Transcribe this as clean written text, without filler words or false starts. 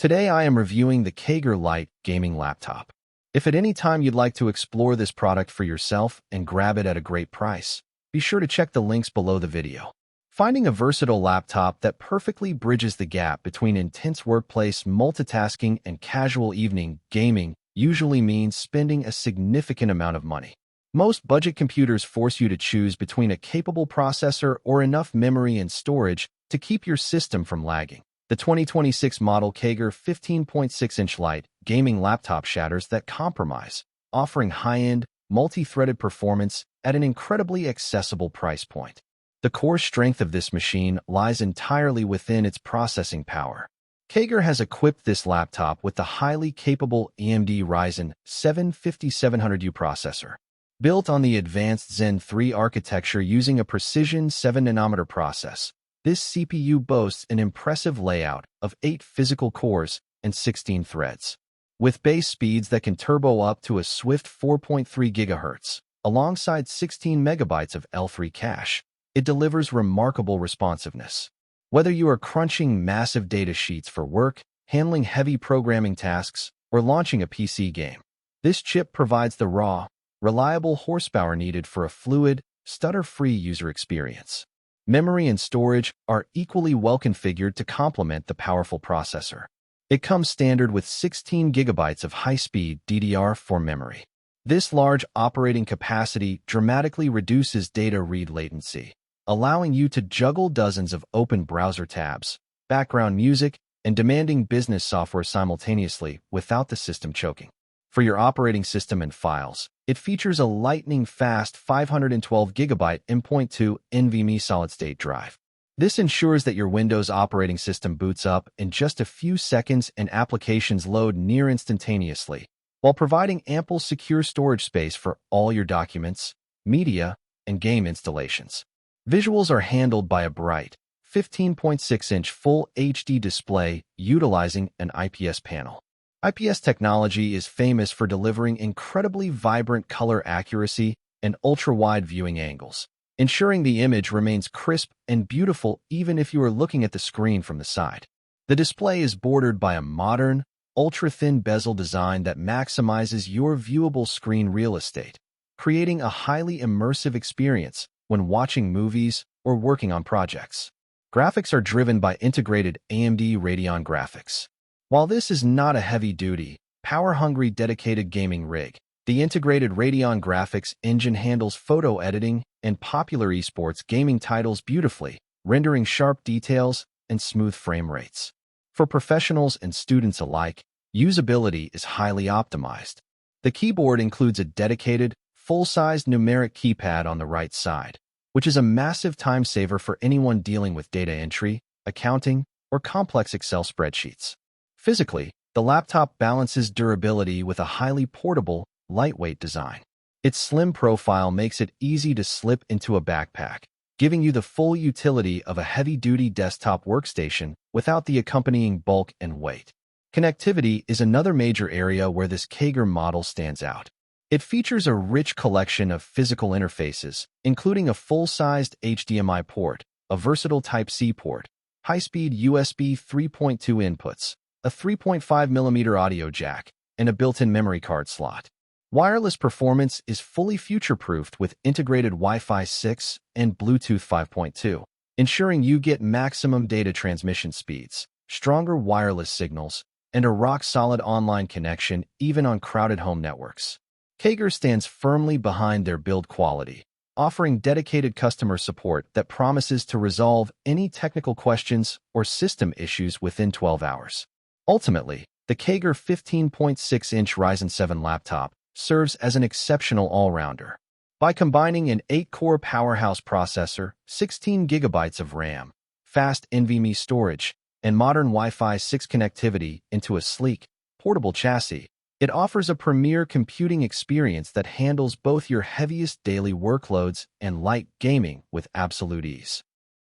Today I am reviewing the KAIGERR Lite gaming laptop. If at any time you'd like to explore this product for yourself and grab it at a great price, be sure to check the links below the video. Finding a versatile laptop that perfectly bridges the gap between intense workplace multitasking and casual evening gaming usually means spending a significant amount of money. Most budget computers force you to choose between a capable processor or enough memory and storage to keep your system from lagging. The 2026 model KAIGERR 15.6-inch Lite gaming laptop shatters that compromise, offering high-end, multi-threaded performance at an incredibly accessible price point. The core strength of this machine lies entirely within its processing power. KAIGERR has equipped this laptop with the highly capable AMD Ryzen 7 5700U processor. Built on the advanced Zen 3 architecture using a precision 7nm process, this CPU boasts an impressive layout of 8 physical cores and 16 threads. With base speeds that can turbo up to a swift 4.3 GHz, alongside 16 MB of L3 cache, it delivers remarkable responsiveness. Whether you are crunching massive data sheets for work, handling heavy programming tasks, or launching a PC game, this chip provides the raw, reliable horsepower needed for a fluid, stutter-free user experience. Memory and storage are equally well configured to complement the powerful processor. It comes standard with 16 GB of high-speed DDR4 memory. This large operating capacity dramatically reduces data read latency, allowing you to juggle dozens of open browser tabs, background music, and demanding business software simultaneously without the system choking. For your operating system and files, it features a lightning-fast 512 GB M.2 NVMe solid-state drive. This ensures that your Windows operating system boots up in just a few seconds and applications load near instantaneously, while providing ample secure storage space for all your documents, media, and game installations. Visuals are handled by a bright, 15.6-inch Full HD display utilizing an IPS panel. IPS technology is famous for delivering incredibly vibrant color accuracy and ultra-wide viewing angles, ensuring the image remains crisp and beautiful even if you are looking at the screen from the side. The display is bordered by a modern, ultra-thin bezel design that maximizes your viewable screen real estate, creating a highly immersive experience when watching movies or working on projects. Graphics are driven by integrated AMD Radeon Graphics. While this is not a heavy-duty, power-hungry dedicated gaming rig, the integrated Radeon Graphics engine handles photo editing and popular esports gaming titles beautifully, rendering sharp details and smooth frame rates. For professionals and students alike, usability is highly optimized. The keyboard includes a dedicated, full-sized numeric keypad on the right side, which is a massive time saver for anyone dealing with data entry, accounting, or complex Excel spreadsheets. Physically, the laptop balances durability with a highly portable, lightweight design. Its slim profile makes it easy to slip into a backpack, giving you the full utility of a heavy-duty desktop workstation without the accompanying bulk and weight. Connectivity is another major area where this KAIGERR model stands out. It features a rich collection of physical interfaces, including a full-sized HDMI port, a versatile Type-C port, high-speed USB 3.2 inputs, a 3.5mm audio jack, and a built-in memory card slot. Wireless performance is fully future-proofed with integrated Wi-Fi 6 and Bluetooth 5.2, ensuring you get maximum data transmission speeds, stronger wireless signals, and a rock-solid online connection even on crowded home networks. KAIGERR stands firmly behind their build quality, offering dedicated customer support that promises to resolve any technical questions or system issues within 12 hours. Ultimately, the KAIGERR 15.6-inch Ryzen 7 laptop serves as an exceptional all-rounder. By combining an 8-core powerhouse processor, 16 GB of RAM, fast NVMe storage, and modern Wi-Fi 6 connectivity into a sleek, portable chassis, it offers a premier computing experience that handles both your heaviest daily workloads and light gaming with absolute ease.